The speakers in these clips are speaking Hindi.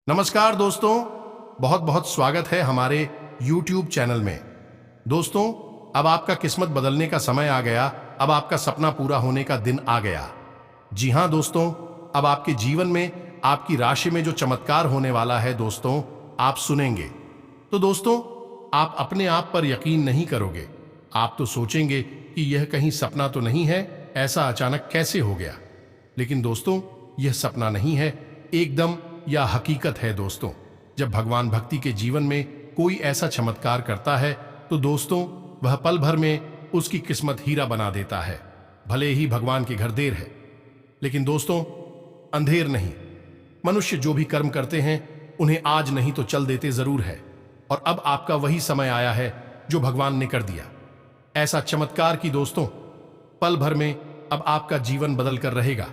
नमस्कार दोस्तों, बहुत बहुत स्वागत है हमारे YouTube चैनल में। दोस्तों, अब आपका किस्मत बदलने का समय आ गया। अब आपका सपना पूरा होने का दिन आ गया। जी हां दोस्तों, अब आपके जीवन में आपकी राशि में जो चमत्कार होने वाला है दोस्तों, आप सुनेंगे। तो दोस्तों, आप अपने आप पर यकीन नहीं करोगे। आप तो सोचेंगे कि यह कहीं सपना तो नहीं है, ऐसा अचानक कैसे हो गया। लेकिन दोस्तों, यह सपना नहीं है, एकदम या हकीकत है दोस्तों। जब भगवान भक्ति के जीवन में कोई ऐसा चमत्कार करता है तो दोस्तों, वह पल भर में उसकी किस्मत हीरा बना देता है। भले ही भगवान के घर देर है, लेकिन दोस्तों अंधेर नहीं। मनुष्य जो भी कर्म करते हैं उन्हें आज नहीं तो चल देते जरूर है। और अब आपका वही समय आया है जो भगवान ने कर दिया। ऐसा चमत्कार कि दोस्तों पल भर में अब आपका जीवन बदल कर रहेगा।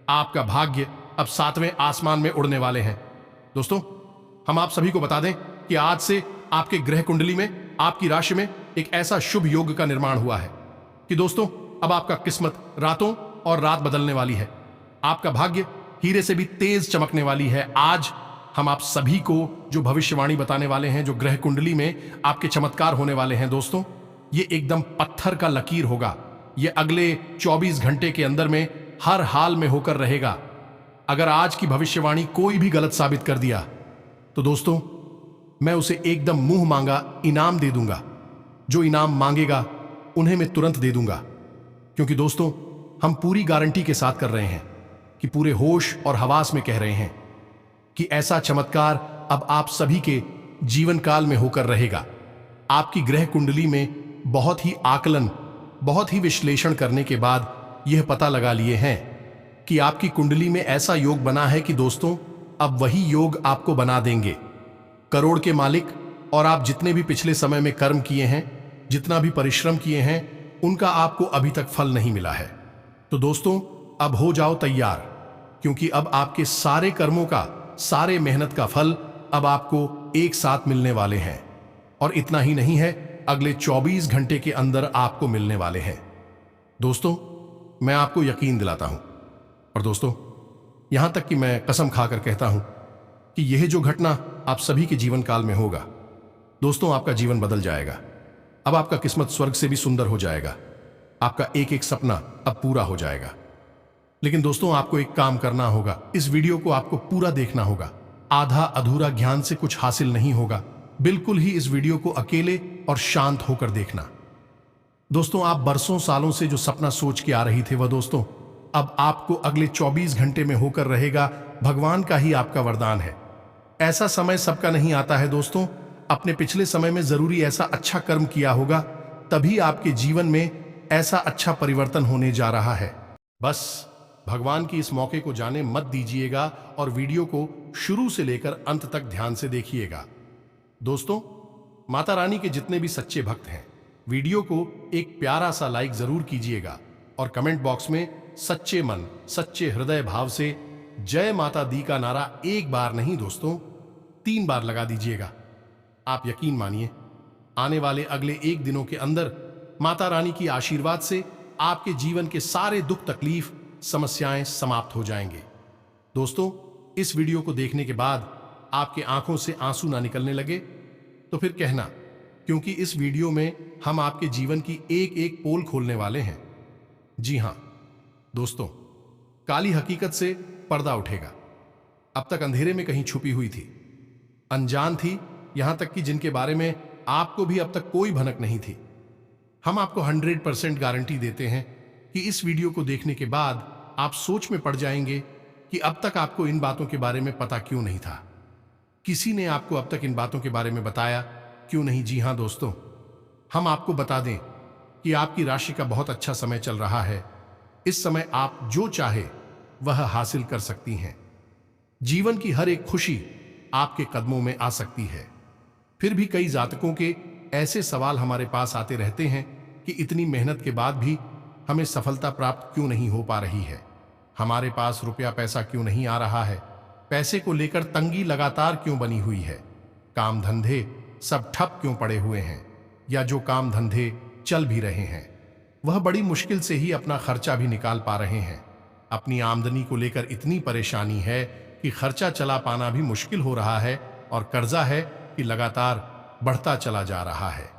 आपका भाग्य अब 7वें आसमान में उड़ने वाले हैं। दोस्तों, हम आप सभी को बता दें कि आज से आपके ग्रह कुंडली में, आपकी राशि में एक ऐसा शुभ योग का निर्माण हुआ है कि दोस्तों अब आपका किस्मत रातों और रात बदलने वाली है। आपका भाग्य हीरे से भी तेज चमकने वाली है। आज हम आप सभी को जो भविष्यवाणी बताने वाले हैं, जो ग्रह कुंडली में आपके चमत्कार होने वाले हैं दोस्तों, ये एकदम पत्थर का लकीर होगा। ये अगले 24 घंटे के अंदर में हर हाल में होकर रहेगा। अगर आज की भविष्यवाणी कोई भी गलत साबित कर दिया तो दोस्तों मैं उसे एकदम मुंह मांगा इनाम दे दूंगा। जो इनाम मांगेगा उन्हें मैं तुरंत दे दूंगा। क्योंकि दोस्तों हम पूरी गारंटी के साथ कर रहे हैं कि पूरे होश और हवास में कह रहे हैं कि ऐसा चमत्कार अब आप सभी के जीवन काल में होकर रहेगा। आपकी ग्रह कुंडली में बहुत ही आकलन, बहुत ही विश्लेषण करने के बाद यह पता लगा लिए हैं कि आपकी कुंडली में ऐसा योग बना है कि दोस्तों अब वही योग आपको बना देंगे करोड़ के मालिक। और आप जितने भी पिछले समय में कर्म किए हैं, जितना भी परिश्रम किए हैं, उनका आपको अभी तक फल नहीं मिला है। तो दोस्तों अब हो जाओ तैयार, क्योंकि अब आपके सारे कर्मों का, सारे मेहनत का फल अब आपको एक साथ मिलने वाले हैं। और इतना ही नहीं है, अगले 24 घंटे के अंदर आपको मिलने वाले हैं। दोस्तों मैं आपको यकीन दिलाता हूं, और दोस्तों यहां तक कि मैं कसम खाकर कहता हूं कि यह जो घटना आप सभी के जीवन काल में होगा दोस्तों, आपका जीवन बदल जाएगा। अब आपका किस्मत स्वर्ग से भी सुंदर हो जाएगा। आपका एक एक सपना अब पूरा हो जाएगा। लेकिन दोस्तों आपको एक काम करना होगा। इस वीडियो को आपको पूरा देखना होगा। आधा अधूरा ज्ञान से कुछ हासिल नहीं होगा। बिल्कुल ही इस वीडियो को अकेले और शांत होकर देखना। दोस्तों आप बरसों सालों से जो सपना सोच के आ रही थे, वह दोस्तों अब आपको अगले 24 घंटे में होकर रहेगा। भगवान का ही आपका वरदान है। ऐसा समय सबका नहीं आता है दोस्तों। अपने पिछले समय में जरूरी ऐसा अच्छा कर्म किया होगा, तभी आपके जीवन में ऐसा अच्छा परिवर्तन होने जा रहा है। बस भगवान की इस मौके को जाने मत दीजिएगा और वीडियो को शुरू से लेकर अंत तक ध्यान से देखिएगा। दोस्तों माता रानी के जितने भी सच्चे भक्त हैं, वीडियो को एक प्यारा सा लाइक जरूर कीजिएगा और कमेंट बॉक्स में सच्चे मन, सच्चे हृदय भाव से जय माता दी का नारा एक बार नहीं दोस्तों 3 बार लगा दीजिएगा। आप यकीन मानिए, आने वाले अगले 1 दिनों के अंदर माता रानी की आशीर्वाद से आपके जीवन के सारे दुख, तकलीफ, समस्याएं समाप्त हो जाएंगे। दोस्तों इस वीडियो को देखने के बाद आपके आंखों से आंसू ना निकलने लगे तो फिर कहना, क्योंकि इस वीडियो में हम आपके जीवन की एक एक पोल खोलने वाले हैं। जी हां दोस्तों, काली हकीकत से पर्दा उठेगा। अब तक अंधेरे में कहीं छुपी हुई थी, अनजान थी, यहां तक कि जिनके बारे में आपको भी अब तक कोई भनक नहीं थी। हम आपको 100% गारंटी देते हैं कि इस वीडियो को देखने के बाद आप सोच में पड़ जाएंगे कि अब तक आपको इन बातों के बारे में पता क्यों नहीं था। किसी ने आपको अब तक इन बातों के बारे में बताया क्यों नहीं। जी हां दोस्तों, हम आपको बता दें कि आपकी राशि का बहुत अच्छा समय चल रहा है। इस समय आप जो चाहे वह हासिल कर सकती हैं। जीवन की हर एक खुशी आपके कदमों में आ सकती है। फिर भी कई जातकों के ऐसे सवाल हमारे पास आते रहते हैं कि इतनी मेहनत के बाद भी हमें सफलता प्राप्त क्यों नहीं हो पा रही है। हमारे पास रुपया पैसा क्यों नहीं आ रहा है। पैसे को लेकर तंगी लगातार क्यों बनी हुई है। काम धंधे सब ठप क्यों पड़े हुए हैं, या जो काम धंधे चल भी रहे हैं वह बड़ी मुश्किल से ही अपना खर्चा भी निकाल पा रहे हैं। अपनी आमदनी को लेकर इतनी परेशानी है कि खर्चा चला पाना भी मुश्किल हो रहा है और कर्जा है कि लगातार बढ़ता चला जा रहा है।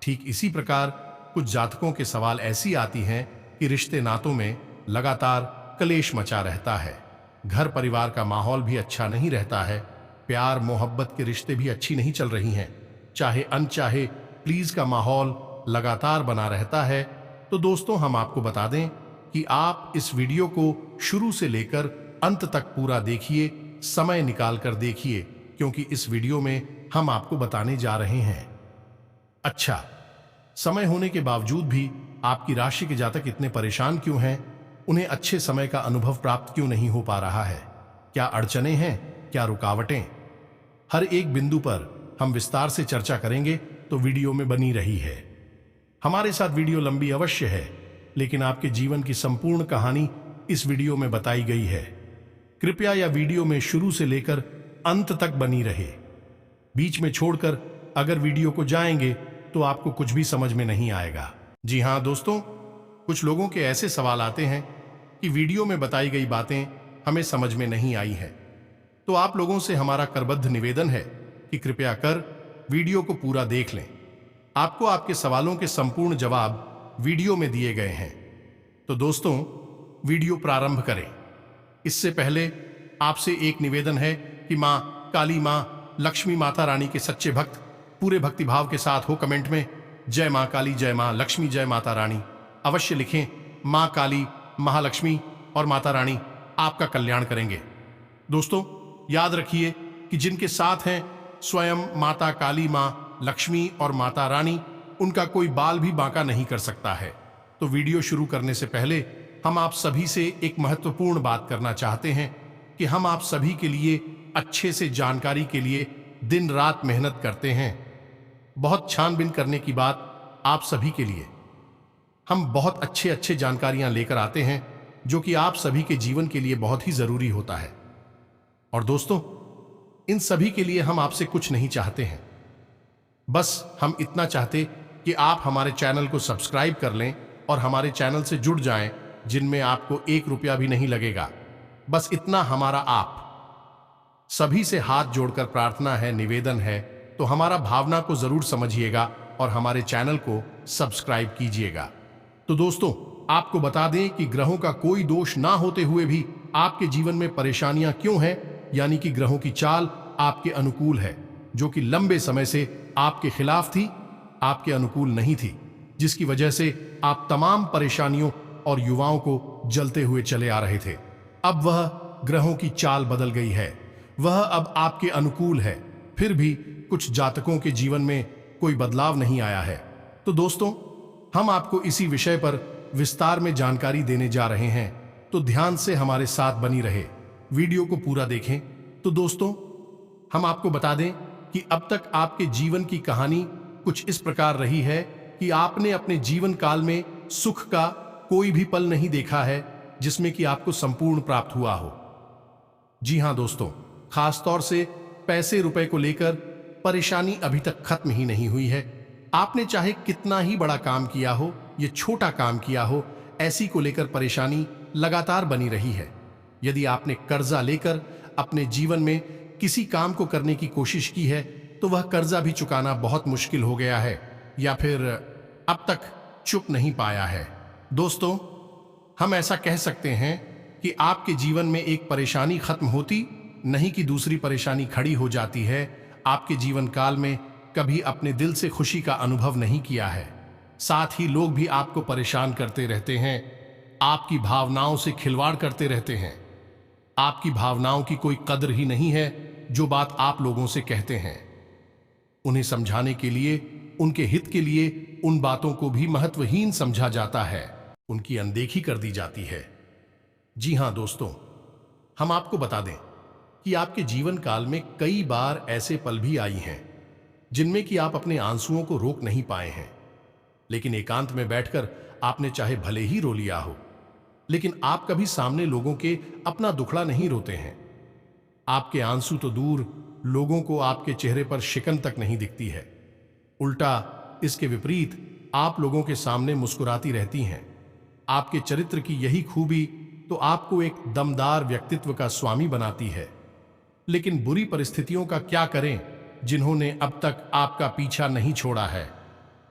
ठीक इसी प्रकार कुछ जातकों के सवाल ऐसी आती हैं कि रिश्ते नातों में लगातार कलेश मचा रहता है, घर परिवार का माहौल भी अच्छा नहीं रहता है, प्यार मोहब्बत के रिश्ते भी अच्छी नहीं चल रही हैं, चाहे अनचाहे प्लीज का माहौल लगातार बना रहता है। तो दोस्तों, हम आपको बता दें कि आप इस वीडियो को शुरू से लेकर अंत तक पूरा देखिए, समय निकाल कर देखिए, क्योंकि इस वीडियो में हम आपको बताने जा रहे हैं। अच्छा, समय होने के बावजूद भी आपकी राशि के जातक इतने परेशान क्यों हैं? उन्हें अच्छे समय का अनुभव प्राप्त क्यों नहीं हो पा रहा है? क्या अड़चनें हैं? क्या रुकावटें? हर एक बिंदु पर हम विस्तार से चर्चा करेंगे, तो वीडियो में बनी रही है। हमारे साथ वीडियो लंबी अवश्य है, लेकिन आपके जीवन की संपूर्ण कहानी इस वीडियो में बताई गई है। कृपया यह वीडियो में शुरू से लेकर अंत तक बनी रहे। बीच में छोड़कर अगर वीडियो को जाएंगे तो आपको कुछ भी समझ में नहीं आएगा। जी हाँ दोस्तों, कुछ लोगों के ऐसे सवाल आते हैं कि वीडियो में बताई गई बातें हमें समझ में नहीं आई है। तो आप लोगों से हमारा करबद्ध निवेदन है कि कृपया कर वीडियो को पूरा देख लें। आपको आपके सवालों के संपूर्ण जवाब वीडियो में दिए गए हैं। तो दोस्तों, वीडियो प्रारंभ करें। इससे पहले आपसे एक निवेदन है कि माँ काली, माँ लक्ष्मी, माता रानी के सच्चे भक्त पूरे भक्तिभाव के साथ हो कमेंट में जय माँ काली, जय माँ लक्ष्मी, जय माता रानी अवश्य लिखें। माँ काली, महालक्ष्मी और माता रानी आपका कल्याण करेंगे। दोस्तों, याद रखिए कि जिनके साथ हैं स्वयं माता काली, माँ लक्ष्मी और माता रानी, उनका कोई बाल भी बांका नहीं कर सकता है। तो वीडियो शुरू करने से पहले हम आप सभी से एक महत्वपूर्ण बात करना चाहते हैं कि हम आप सभी के लिए अच्छे से जानकारी के लिए दिन रात मेहनत करते हैं। बहुत छानबीन करने की बात आप सभी के लिए हम बहुत अच्छे जानकारियां लेकर आते हैं, जो कि आप सभी के जीवन के लिए बहुत ही जरूरी होता है। और दोस्तों, इन सभी के लिए हम आपसे कुछ नहीं चाहते हैं, बस हम इतना चाहते कि आप हमारे चैनल को सब्सक्राइब कर लें और हमारे चैनल से जुड़ जाएं, जिनमें आपको 1 रुपया भी नहीं लगेगा। बस इतना हमारा आप सभी से हाथ जोड़कर प्रार्थना है, निवेदन है। तो हमारा भावना को जरूर समझिएगा और हमारे चैनल को सब्सक्राइब कीजिएगा। तो दोस्तों, आपको बता दें कि ग्रहों का कोई दोष ना होते हुए भी आपके जीवन में परेशानियां क्यों हैं, यानी कि ग्रहों की चाल आपके अनुकूल है, जो कि लंबे समय से आपके खिलाफ थी, आपके अनुकूल नहीं थी, जिसकी वजह से आप तमाम परेशानियों और युवाओं को जलते हुए चले आ रहे थे। अब वह ग्रहों की चाल बदल गई है, वह अब आपके अनुकूल है। फिर भी कुछ जातकों के जीवन में कोई बदलाव नहीं आया है। तो दोस्तों, हम आपको इसी विषय पर विस्तार में जानकारी देने जा रहे हैं, तो ध्यान से हमारे साथ बनी रहे, वीडियो को पूरा देखें। तो दोस्तों, हम आपको बता दें कि अब तक आपके जीवन की कहानी कुछ इस प्रकार रही है कि आपने अपने जीवन काल में सुख का कोई भी पल नहीं देखा है जिसमें कि आपको संपूर्ण प्राप्त हुआ हो। जी हां दोस्तों, खासतौर से पैसे रुपए को लेकर परेशानी अभी तक खत्म ही नहीं हुई है। आपने चाहे कितना ही बड़ा काम किया हो, ये छोटा काम किया हो, ऐसी को लेकर परेशानी लगातार बनी रही है। यदि आपने कर्जा लेकर अपने जीवन में किसी काम को करने की कोशिश की है, तो वह कर्जा भी चुकाना बहुत मुश्किल हो गया है, या फिर अब तक चुक नहीं पाया है। दोस्तों, हम ऐसा कह सकते हैं कि आपके जीवन में एक परेशानी खत्म होती नहीं कि दूसरी परेशानी खड़ी हो जाती है। आपके जीवन काल में कभी अपने दिल से खुशी का अनुभव नहीं किया है, साथ ही लोग भी आपको परेशान करते रहते हैं, आपकी भावनाओं से खिलवाड़ करते रहते हैं। आपकी भावनाओं की कोई कदर ही नहीं है। जो बात आप लोगों से कहते हैं, उन्हें समझाने के लिए, उनके हित के लिए उन बातों को भी महत्वहीन समझा जाता है, उनकी अनदेखी कर दी जाती है। जी हां दोस्तों, हम आपको बता दें कि आपके जीवन काल में कई बार ऐसे पल भी आई हैं जिनमें कि आप अपने आंसुओं को रोक नहीं पाए हैं, लेकिन एकांत में बैठकर आपने चाहे भले ही रो लिया हो, लेकिन आप कभी सामने लोगों के अपना दुखड़ा नहीं रोते हैं। आपके आंसू तो दूर, लोगों को आपके चेहरे पर शिकन तक नहीं दिखती है। उल्टा इसके विपरीत आप लोगों के सामने मुस्कुराती रहती हैं। आपके चरित्र की यही खूबी तो आपको एक दमदार व्यक्तित्व का स्वामी बनाती है। लेकिन बुरी परिस्थितियों का क्या करें जिन्होंने अब तक आपका पीछा नहीं छोड़ा है।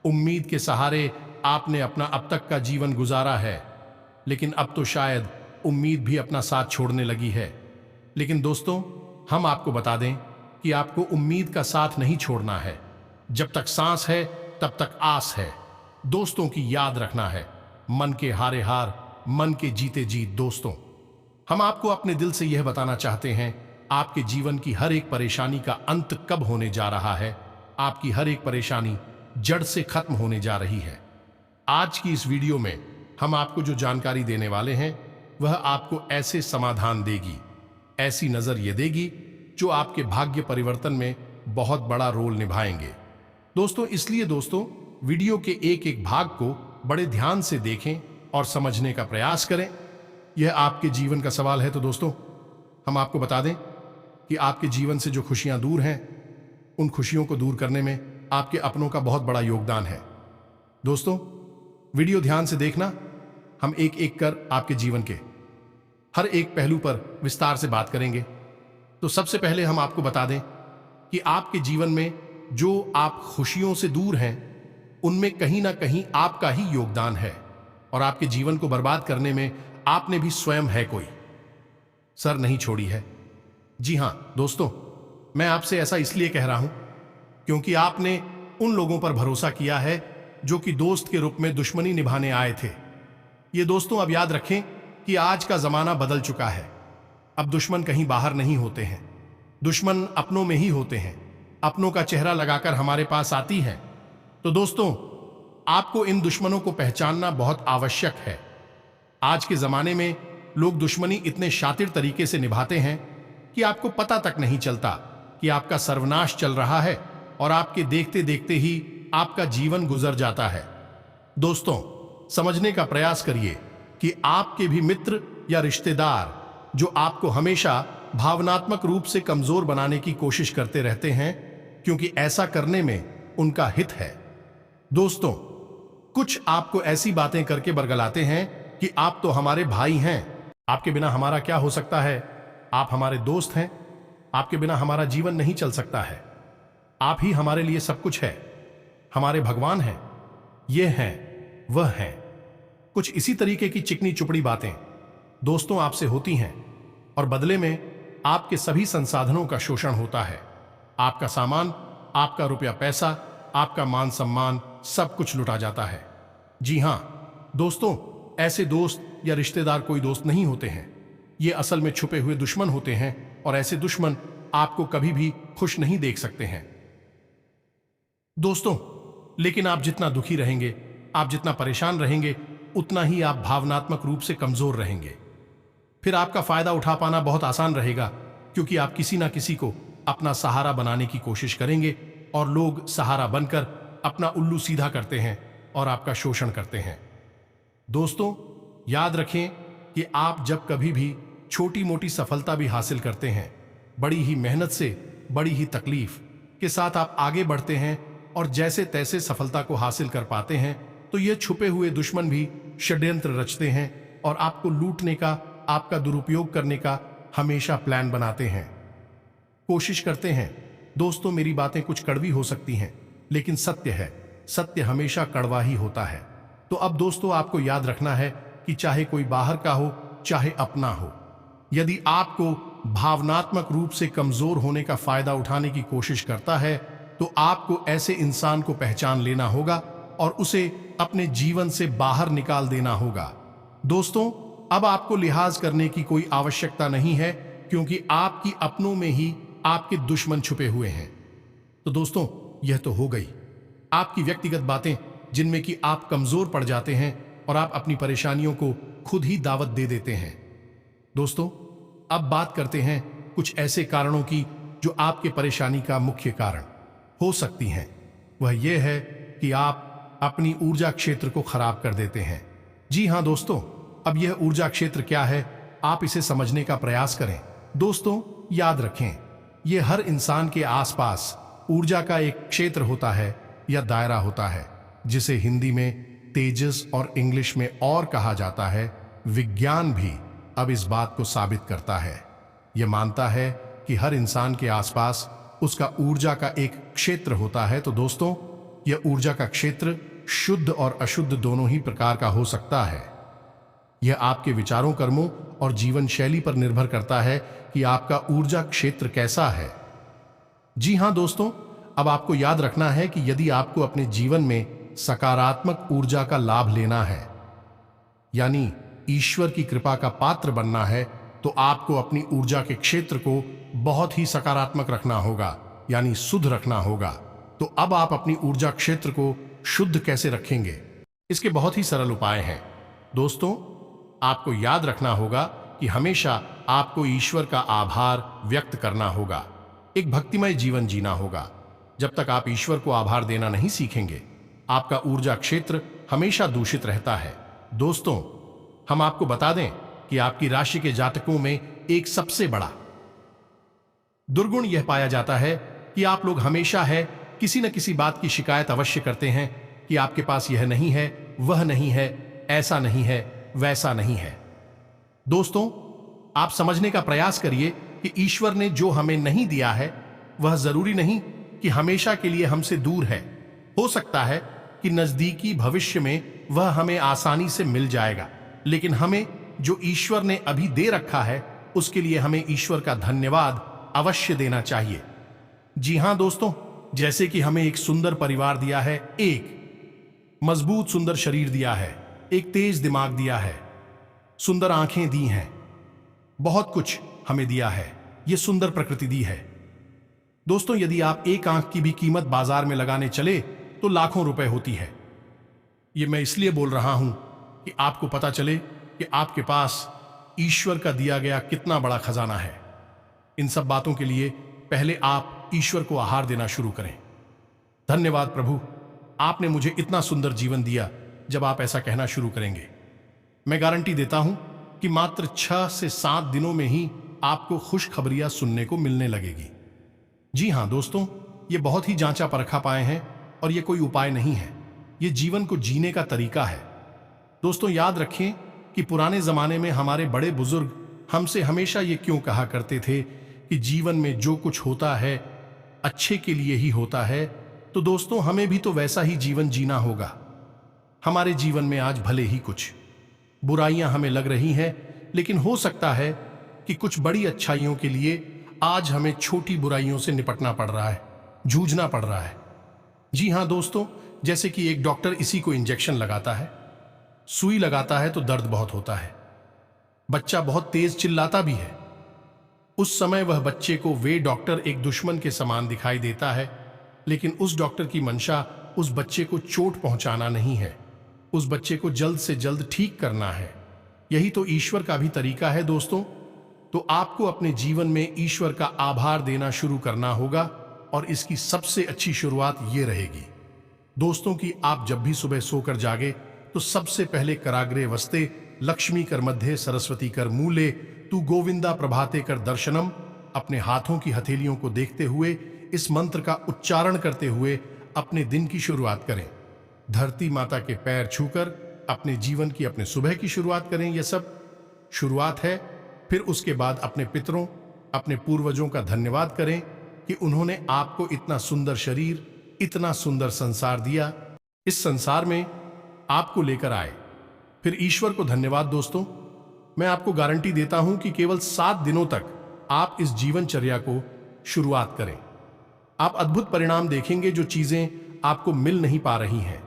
उम्मीद के सहारे आपने अपना अब तक का जीवन गुजारा है, लेकिन अब तो शायद उम्मीद भी अपना साथ छोड़ने लगी है। लेकिन दोस्तों, हम आपको बता दें कि आपको उम्मीद का साथ नहीं छोड़ना है। जब तक सांस है तब तक आस है। दोस्तों की याद रखना है, मन के हारे हार, मन के जीते जीत। दोस्तों, हम आपको अपने दिल से यह बताना चाहते हैं, आपके जीवन की हर एक परेशानी का अंत कब होने जा रहा है। आपकी हर एक परेशानी जड़ से खत्म होने जा रही है। आज की इस वीडियो में हम आपको जो जानकारी देने वाले हैं वह आपको ऐसे समाधान देगी, ऐसी नजरिए देगी जो आपके भाग्य परिवर्तन में बहुत बड़ा रोल निभाएंगे। दोस्तों, इसलिए दोस्तों, वीडियो के एक एक भाग को बड़े ध्यान से देखें और समझने का प्रयास करें। यह आपके जीवन का सवाल है। तो दोस्तों, हम आपको बता दें कि आपके जीवन से जो खुशियां दूर हैं, उन खुशियों को दूर करने में आपके अपनों का बहुत बड़ा योगदान है। दोस्तों, वीडियो ध्यान से देखना। हम एक एक कर आपके जीवन के हर एक पहलू पर विस्तार से बात करेंगे। तो सबसे पहले हम आपको बता दें कि आपके जीवन में जो आप खुशियों से दूर हैं, उनमें कहीं ना कहीं आपका ही योगदान है, और आपके जीवन को बर्बाद करने में आपने भी स्वयं है कोई सर नहीं छोड़ी है। जी हां दोस्तों, मैं आपसे ऐसा इसलिए कह रहा हूं क्योंकि आपने उन लोगों पर भरोसा किया है जो कि दोस्त के रूप में दुश्मनी निभाने आए थे। ये दोस्तों, अब याद रखें कि आज का जमाना बदल चुका है। अब दुश्मन कहीं बाहर नहीं होते हैं, दुश्मन अपनों में ही होते हैं। अपनों का चेहरा लगाकर हमारे पास आती है। तो दोस्तों, आपको इन दुश्मनों को पहचानना बहुत आवश्यक है। आज के जमाने में लोग दुश्मनी इतने शातिर तरीके से निभाते हैं कि आपको पता तक नहीं चलता कि आपका सर्वनाश चल रहा है, और आपके देखते देखते ही आपका जीवन गुजर जाता है। दोस्तों, समझने का प्रयास करिए कि आपके भी मित्र या रिश्तेदार जो आपको हमेशा भावनात्मक रूप से कमजोर बनाने की कोशिश करते रहते हैं, क्योंकि ऐसा करने में उनका हित है। दोस्तों, कुछ आपको ऐसी बातें करके बरगलाते हैं कि आप तो हमारे भाई हैं, आपके बिना हमारा क्या हो सकता है, आप हमारे दोस्त हैं, आपके बिना हमारा जीवन नहीं चल सकता है, आप ही हमारे लिए सब कुछ है, हमारे भगवान हैं, ये हैं, वह हैं। कुछ इसी तरीके की चिकनी चुपड़ी बातें दोस्तों आपसे होती हैं, और बदले में आपके सभी संसाधनों का शोषण होता है। आपका सामान, आपका रुपया पैसा, आपका मान सम्मान, सब कुछ लुटा जाता है। जी हां दोस्तों, ऐसे दोस्त या रिश्तेदार कोई दोस्त नहीं होते हैं, ये असल में छुपे हुए दुश्मन होते हैं, और ऐसे दुश्मन आपको कभी भी खुश नहीं देख सकते हैं। दोस्तों, लेकिन आप जितना दुखी रहेंगे, आप जितना परेशान रहेंगे, उतना ही आप भावनात्मक रूप से कमजोर रहेंगे। फिर आपका फायदा उठा पाना बहुत आसान रहेगा, क्योंकि आप किसी ना किसी को अपना सहारा बनाने की कोशिश करेंगे, और लोग सहारा बनकर अपना उल्लू सीधा करते हैं और आपका शोषण करते हैं। दोस्तों, याद रखें कि आप जब कभी भी छोटी मोटी सफलता भी हासिल करते हैं, बड़ी ही मेहनत से, बड़ी ही तकलीफ के साथ आप आगे बढ़ते हैं और जैसे तैसे सफलता को हासिल कर पाते हैं, तो ये छुपे हुए दुश्मन भी षड्यंत्र रचते हैं और आपको लूटने का, आपका दुरुपयोग करने का हमेशा प्लान बनाते हैं, कोशिश करते हैं। दोस्तों, मेरी बातें कुछ कड़वी हो सकती हैं, लेकिन सत्य है, सत्य हमेशा कड़वा ही होता है। तो अब दोस्तों, आपको याद रखना है कि चाहे कोई बाहर का हो, चाहे अपना हो, यदि आपको भावनात्मक रूप से कमजोर होने का फायदा उठाने की कोशिश करता है, तो आपको ऐसे इंसान को पहचान लेना होगा और उसे अपने जीवन से बाहर निकाल देना होगा। दोस्तों, अब आपको लिहाज करने की कोई आवश्यकता नहीं है, क्योंकि आपकी अपनों में ही आपके दुश्मन छुपे हुए हैं। तो दोस्तों, यह तो हो गई आपकी व्यक्तिगत बातें, जिनमें कि आप कमजोर पड़ जाते हैं और आप अपनी परेशानियों को खुद ही दावत दे देते हैं। दोस्तों, अब बात करते हैं कुछ ऐसे कारणों की जो आपके परेशानी का मुख्य कारण हो सकती हैं। वह यह है कि आप अपनी ऊर्जा क्षेत्र को खराब कर देते हैं। जी हां दोस्तों, अब यह ऊर्जा क्षेत्र क्या है, आप इसे समझने का प्रयास करें। दोस्तों, याद रखें, यह हर इंसान के आसपास ऊर्जा का एक क्षेत्र होता है या दायरा होता है, जिसे हिंदी में तेजस और इंग्लिश में और कहा जाता है। विज्ञान भी अब इस बात को साबित करता है। यह मानता है कि हर इंसान के आसपास उसका ऊर्जा का एक क्षेत्र होता है, तो दोस्तों यह ऊर्जा का क्षेत्र शुद्ध और अशुद्ध दोनों ही प्रकार का हो सकता है। यह आपके विचारों, कर्मों और जीवन शैली पर निर्भर करता है कि आपका ऊर्जा क्षेत्र कैसा है। जी हां दोस्तों, अब आपको याद रखना है कि यदि आपको अपने जीवन में सकारात्मक ऊर्जा का लाभ लेना है, यानी ईश्वर की कृपा का पात्र बनना है, तो आपको अपनी ऊर्जा के क्षेत्र को बहुत ही सकारात्मक रखना होगा, यानी शुद्ध रखना होगा। तो अब आप अपनी ऊर्जा क्षेत्र को शुद्ध कैसे रखेंगे? इसके बहुत ही सरल उपाय हैं। दोस्तों, आपको याद रखना होगा कि हमेशा आपको ईश्वर का आभार व्यक्त करना होगा, एक भक्तिमय जीवन जीना होगा। जब तक आप ईश्वर को आभार देना नहीं सीखेंगे, आपका ऊर्जा क्षेत्र हमेशा दूषित रहता है। दोस्तों, हम आपको बता दें कि आपकी राशि के जातकों में एक सबसे बड़ा दुर्गुण यह पाया जाता है कि आप लोग हमेशा किसी न किसी बात की शिकायत अवश्य करते हैं कि आपके पास यह नहीं है, वह नहीं है, ऐसा नहीं है, वैसा नहीं है। दोस्तों, आप समझने का प्रयास करिए कि ईश्वर ने जो हमें नहीं दिया है वह जरूरी नहीं कि हमेशा के लिए हमसे दूर है। हो सकता है कि नजदीकी भविष्य में वह हमें आसानी से मिल जाएगा, लेकिन हमें जो ईश्वर ने अभी दे रखा है उसके लिए हमें ईश्वर का धन्यवाद अवश्य देना चाहिए। जी हां दोस्तों, जैसे कि हमें एक सुंदर परिवार दिया है, एक मजबूत सुंदर शरीर दिया है, एक तेज दिमाग दिया है, सुंदर आंखें दी हैं, बहुत कुछ हमें दिया है, यह सुंदर प्रकृति दी है। दोस्तों, यदि आप एक आंख की भी कीमत बाजार में लगाने चले तो लाखों रुपए होती है। यह मैं इसलिए बोल रहा हूं कि आपको पता चले कि आपके पास ईश्वर का दिया गया कितना बड़ा खजाना है। इन सब बातों के लिए पहले आप ईश्वर को आहार देना शुरू करें। धन्यवाद प्रभु, आपने मुझे इतना सुंदर जीवन दिया। जब आप ऐसा कहना शुरू करेंगे, मैं गारंटी देता हूं कि मात्र 6 से 7 दिनों में ही आपको खुशखबरियां सुनने को मिलने लगेगी। जी हां दोस्तों, ये बहुत ही जांचा परखा पाए हैं और ये कोई उपाय नहीं है, ये जीवन को जीने का तरीका है। दोस्तों, याद रखें कि पुराने जमाने में हमारे बड़े बुजुर्ग हमसे हमेशा ये क्यों कहा करते थे कि जीवन में जो कुछ होता है अच्छे के लिए ही होता है। तो दोस्तों, हमें भी तो वैसा ही जीवन जीना होगा। हमारे जीवन में आज भले ही कुछ बुराइयां हमें लग रही हैं, लेकिन हो सकता है कि कुछ बड़ी अच्छाइयों के लिए आज हमें छोटी बुराइयों से निपटना पड़ रहा है, जूझना पड़ रहा है। जी हां दोस्तों, जैसे कि एक डॉक्टर इसी को इंजेक्शन लगाता है, सुई लगाता है तो दर्द बहुत होता है, बच्चा बहुत तेज चिल्लाता भी है। उस समय वह बच्चे को वे डॉक्टर एक दुश्मन के समान दिखाई देता है, लेकिन उस डॉक्टर की मंशा उस बच्चे को चोट पहुंचाना नहीं है, उस बच्चे को जल्द से जल्द ठीक करना है। यही तो ईश्वर का भी तरीका है दोस्तों। तो आपको अपने जीवन में ईश्वर का आभार देना शुरू करना होगा और इसकी सबसे अच्छी शुरुआत ये रहेगी दोस्तों कि आप जब भी सुबह सोकर जागे तो सबसे पहले कराग्रे वस्ते लक्ष्मी कर मध्य सरस्वती कर मूले तू गोविंदा प्रभाते कर दर्शनम, अपने हाथों की हथेलियों को देखते हुए इस मंत्र का उच्चारण करते हुए अपने दिन की शुरुआत करें। धरती माता के पैर छूकर अपने जीवन की, अपने सुबह की शुरुआत करें। यह सब शुरुआत है। फिर उसके बाद अपने पितरों, अपने पूर्वजों का धन्यवाद करें कि उन्होंने आपको इतना सुंदर शरीर, इतना सुंदर संसार दिया, इस संसार में आपको लेकर आए। फिर ईश्वर को धन्यवाद। दोस्तों, मैं आपको गारंटी देता हूं कि केवल 7 दिनों तक आप इस जीवनचर्या को शुरुआत करें, आप अद्भुत परिणाम देखेंगे। जो चीजें आपको मिल नहीं पा रही हैं,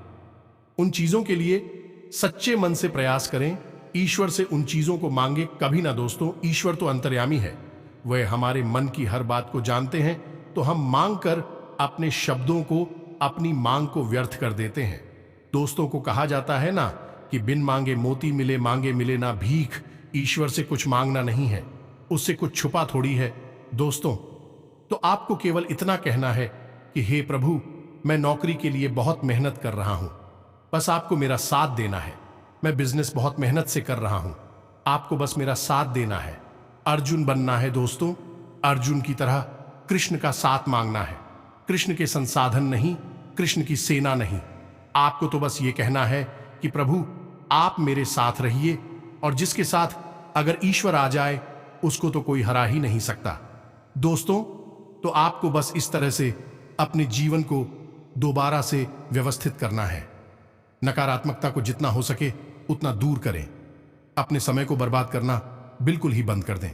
उन चीजों के लिए सच्चे मन से प्रयास करें। ईश्वर से उन चीजों को मांगे कभी ना दोस्तों। ईश्वर तो अंतर्यामी है, वह हमारे मन की हर बात को जानते हैं। तो हम मांग कर अपने शब्दों को, अपनी मांग को व्यर्थ कर देते हैं। दोस्तों को कहा जाता है ना कि बिन मांगे मोती मिले, मांगे मिले ना भीख। ईश्वर से कुछ मांगना नहीं है, उससे कुछ छुपा थोड़ी है दोस्तों। तो आपको केवल इतना कहना है कि हे प्रभु, मैं नौकरी के लिए बहुत मेहनत कर रहा हूं, बस आपको मेरा साथ देना है। मैं बिजनेस बहुत मेहनत से कर रहा हूं, आपको बस मेरा साथ देना है। अर्जुन बनना है दोस्तों, अर्जुन की तरह कृष्ण का साथ मांगना है। कृष्ण के संसाधन नहीं, कृष्ण की सेना नहीं। आपको तो बस ये कहना है कि प्रभु आप मेरे साथ रहिए, और जिसके साथ अगर ईश्वर आ जाए उसको तो कोई हरा ही नहीं सकता। दोस्तों, तो आपको बस इस तरह से अपने जीवन को दोबारा से व्यवस्थित करना है। नकारात्मकता को जितना हो सके उतना दूर करें। अपने समय को बर्बाद करना बिल्कुल ही बंद कर दें।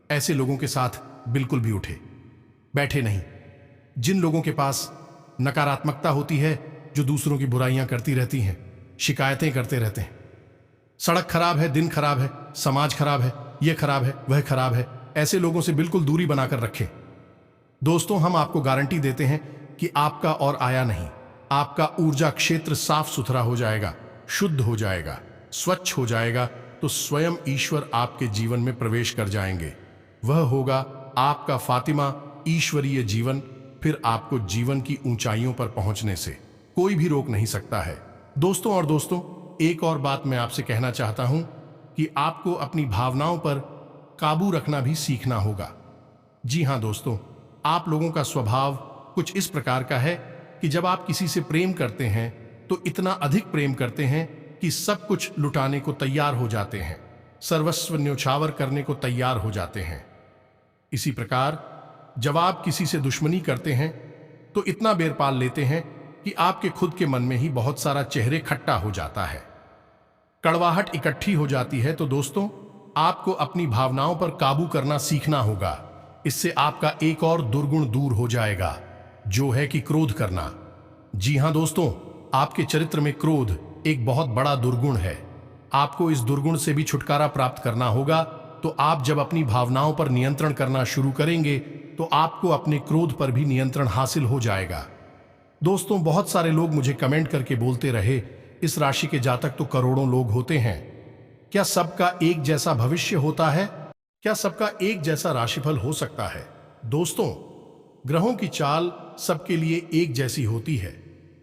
ऐसे लोगों के साथ बिल्कुल भी बैठे नहीं, जिन लोगों के पास नकारात्मकता होती है, जो दूसरों की बुराइयां करती रहती हैं, शिकायतें करते रहते हैं। सड़क खराब है, दिन खराब है, समाज खराब है, यह खराब है, वह खराब है। ऐसे लोगों से बिल्कुल दूरी बनाकर रखें। दोस्तों, हम आपको गारंटी देते हैं कि आपका और आया नहीं, आपका ऊर्जा क्षेत्र साफ सुथरा हो जाएगा, शुद्ध हो जाएगा, स्वच्छ हो जाएगा, तो स्वयं ईश्वर आपके जीवन में प्रवेश कर जाएंगे। वह होगा आपका फातिमा ईश्वरीय जीवन। फिर आपको जीवन की ऊंचाइयों पर पहुंचने से कोई भी रोक नहीं सकता है। दोस्तों, एक और बात मैं आपसे कहना चाहता हूं कि आपको अपनी भावनाओं पर काबू रखना भी सीखना होगा। जी हां दोस्तों, आप लोगों का स्वभाव कुछ इस प्रकार का है कि जब आप किसी से प्रेम करते हैं तो इतना अधिक प्रेम करते हैं कि सब कुछ लुटाने को तैयार हो जाते हैं, सर्वस्व न्योछावर करने को तैयार हो जाते हैं। इसी प्रकार जब आप किसी से दुश्मनी करते हैं तो इतना बेर पाल लेते हैं कि आपके खुद के मन में ही बहुत सारा चेहरे खट्टा हो जाता है, कड़वाहट इकट्ठी हो जाती है। तो दोस्तों, आपको अपनी भावनाओं पर काबू करना सीखना होगा। इससे आपका एक और दुर्गुण दूर हो जाएगा, जो है कि क्रोध करना। जी हां दोस्तों, आपके चरित्र में क्रोध एक बहुत बड़ा दुर्गुण है। आपको इस दुर्गुण से भी छुटकारा प्राप्त करना होगा। तो आप जब अपनी भावनाओं पर नियंत्रण करना शुरू करेंगे तो आपको अपने क्रोध पर भी नियंत्रण हासिल हो जाएगा। दोस्तों, बहुत सारे लोग मुझे कमेंट करके बोलते रहे, इस राशि के जातक तो करोड़ों लोग होते हैं, क्या सबका एक जैसा भविष्य होता है? क्या सबका एक जैसा राशिफल हो सकता है? दोस्तों, ग्रहों की चाल सबके लिए एक जैसी होती है,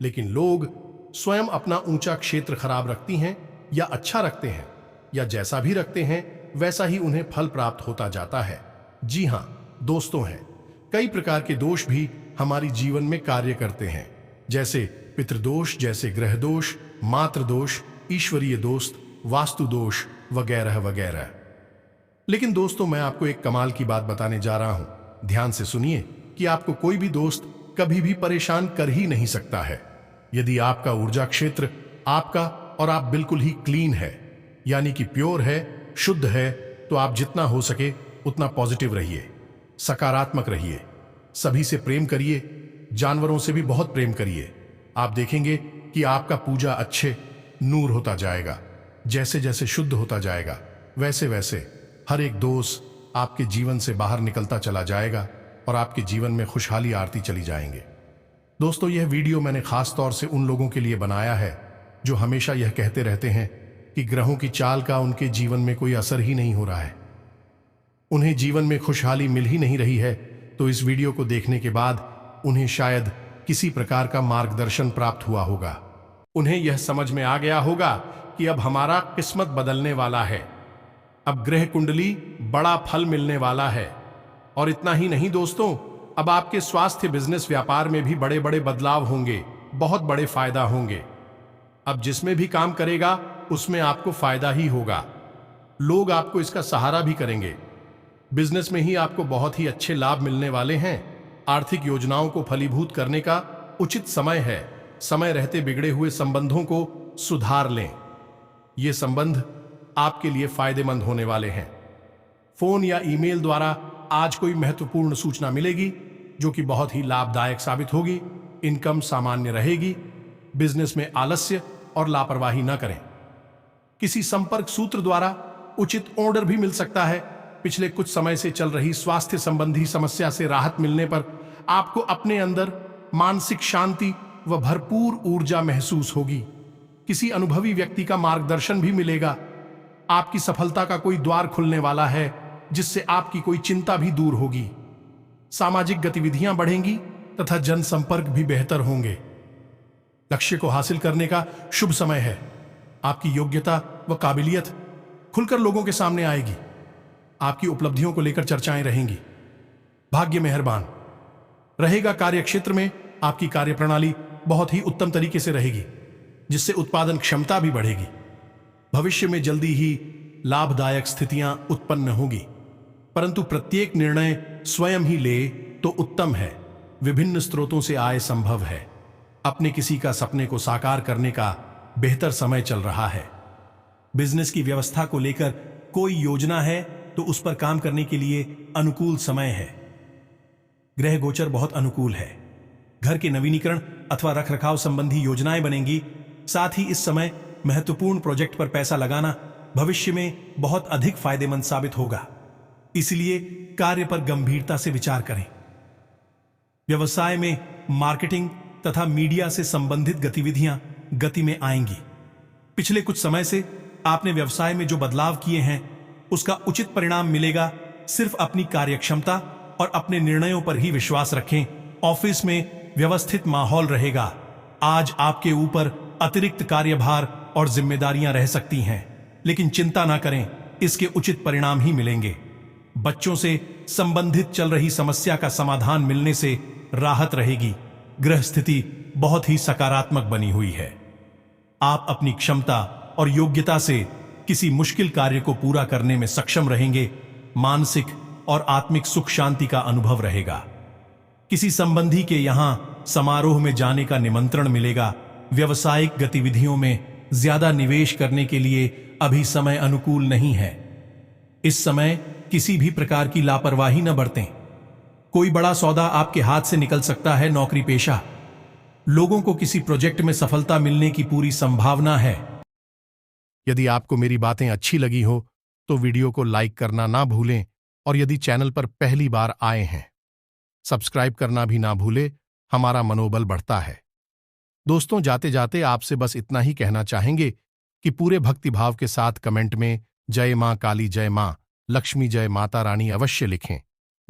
लेकिन लोग स्वयं अपना ऊंचा क्षेत्र खराब रखती हैं या अच्छा रखते हैं, या जैसा भी रखते हैं वैसा ही उन्हें फल प्राप्त होता जाता है। जी हां दोस्तों, हैं कई प्रकार के दोष भी हमारी जीवन में कार्य करते हैं, जैसे पितृदोष, जैसे ग्रह दोष, मातृ दोष, ईश्वरीय दोष, वास्तु दोष वगैरह वगैरह। लेकिन दोस्तों, मैं आपको एक कमाल की बात बताने जा रहा हूं। ध्यान से सुनिए कि आपको कोई भी दोस्त कभी भी परेशान कर ही नहीं सकता है, यदि आपका ऊर्जा क्षेत्र आपका और आप बिल्कुल ही क्लीन है, यानी कि प्योर है, शुद्ध है। तो आप जितना हो सके उतना पॉजिटिव रहिए, सकारात्मक रहिए, सभी से प्रेम करिए, जानवरों से भी बहुत प्रेम करिए। आप देखेंगे कि आपका पूजा अच्छे नूर होता जाएगा। जैसे जैसे शुद्ध होता जाएगा, वैसे वैसे हर एक दोष आपके जीवन से बाहर निकलता चला जाएगा और आपके जीवन में खुशहाली आरती चली जाएंगे। दोस्तों, यह वीडियो मैंने खास तौर से उन लोगों के लिए बनाया है जो हमेशा यह कहते रहते हैं कि ग्रहों की चाल का उनके जीवन में कोई असर ही नहीं हो रहा है, उन्हें जीवन में खुशहाली मिल ही नहीं रही है। तो इस वीडियो को देखने के बाद उन्हें शायद किसी प्रकार का मार्गदर्शन प्राप्त हुआ होगा। उन्हें यह समझ में आ गया होगा कि अब हमारा किस्मत बदलने वाला है, अब ग्रह कुंडली बड़ा फल मिलने वाला है। और इतना ही नहीं दोस्तों, अब आपके स्वास्थ्य, बिजनेस, व्यापार में भी बड़े बड़े बदलाव होंगे, बहुत बड़े फायदा होंगे। अब जिसमें भी काम करेगा उसमें आपको फायदा ही होगा, लोग आपको इसका सहारा भी करेंगे। बिजनेस में ही आपको बहुत ही अच्छे लाभ मिलने वाले हैं। आर्थिक योजनाओं को फलीभूत करने का उचित समय है। समय रहते बिगड़े हुए संबंधों को सुधार लें, ये संबंध आपके लिए फायदेमंद होने वाले हैं। फोन या ईमेल द्वारा आज कोई महत्वपूर्ण सूचना मिलेगी जो कि बहुत ही लाभदायक साबित होगी। इनकम सामान्य रहेगी। बिजनेस में आलस्य और लापरवाही न करें। किसी संपर्क सूत्र द्वारा उचित ऑर्डर भी मिल सकता है। पिछले कुछ समय से चल रही स्वास्थ्य संबंधी समस्या से राहत मिलने पर आपको अपने अंदर मानसिक शांति व भरपूर ऊर्जा महसूस होगी। किसी अनुभवी व्यक्ति का मार्गदर्शन भी मिलेगा। आपकी सफलता का कोई द्वार खुलने वाला है, जिससे आपकी कोई चिंता भी दूर होगी। सामाजिक गतिविधियां बढ़ेंगी तथा जनसंपर्क भी बेहतर होंगे। लक्ष्य को हासिल करने का शुभ समय है। आपकी योग्यता व काबिलियत खुलकर लोगों के सामने आएगी। आपकी उपलब्धियों को लेकर चर्चाएं रहेंगी। भाग्य मेहरबान रहेगा। कार्यक्षेत्र में आपकी कार्यप्रणाली बहुत ही उत्तम तरीके से रहेगी, जिससे उत्पादन क्षमता भी बढ़ेगी। भविष्य में जल्दी ही लाभदायक स्थितियां उत्पन्न होगी। परंतु प्रत्येक निर्णय स्वयं ही ले तो उत्तम है। विभिन्न स्रोतों से आय संभव है। अपने किसी का सपने को साकार करने का बेहतर समय चल रहा है। बिजनेस की व्यवस्था को लेकर कोई योजना है तो उस पर काम करने के लिए अनुकूल समय है। ग्रह गोचर बहुत अनुकूल है। घर के नवीनीकरण अथवा रखरखाव संबंधी योजनाएं बनेंगी। साथ ही इस समय महत्वपूर्ण प्रोजेक्ट पर पैसा लगाना भविष्य में बहुत अधिक फायदेमंद साबित होगा। इसलिए कार्य पर गंभीरता से विचार करें। व्यवसाय में मार्केटिंग तथा मीडिया से संबंधित गतिविधियां गति में आएंगी। पिछले कुछ समय से आपने व्यवसाय में जो बदलाव किए हैं उसका उचित परिणाम मिलेगा। सिर्फ अपनी कार्यक्षमता और अपने निर्णयों पर ही विश्वास रखें। ऑफिस में व्यवस्थित माहौल रहेगा। आज आपके ऊपर अतिरिक्त कार्यभार और जिम्मेदारियां रह सकती हैं, लेकिन चिंता ना करें, इसके उचित परिणाम ही मिलेंगे। बच्चों से संबंधित चल रही समस्या का समाधान मिलने से राहत रहेगी। ग्रह स्थिति बहुत ही सकारात्मक बनी हुई है। आप अपनी क्षमता और योग्यता से किसी मुश्किल कार्य को पूरा करने में सक्षम रहेंगे। मानसिक और आत्मिक सुख शांति का अनुभव रहेगा। किसी संबंधी के यहां समारोह में जाने का निमंत्रण मिलेगा। व्यावसायिक गतिविधियों में ज्यादा निवेश करने के लिए अभी समय अनुकूल नहीं है। इस समय किसी भी प्रकार की लापरवाही न बरतें। कोई बड़ा सौदा आपके हाथ से निकल सकता है। नौकरी पेशा लोगों को किसी प्रोजेक्ट में सफलता मिलने की पूरी संभावना है। यदि आपको मेरी बातें अच्छी लगी हो तो वीडियो को लाइक करना ना भूलें और यदि चैनल पर पहली बार आए हैं सब्सक्राइब करना भी ना भूलें। हमारा मनोबल बढ़ता है। दोस्तों, जाते जाते आपसे बस इतना ही कहना चाहेंगे कि पूरे भक्तिभाव के साथ कमेंट में जय मां काली, जय मां लक्ष्मी, जय माता रानी अवश्य लिखें।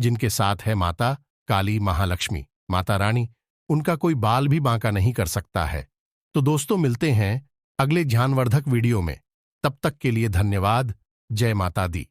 जिनके साथ है माता काली, महालक्ष्मी, माता रानी, उनका कोई बाल भी बांका नहीं कर सकता है। तो दोस्तों, मिलते हैं अगले ज्ञानवर्धक वीडियो में। तब तक के लिए धन्यवाद। जय माता दी।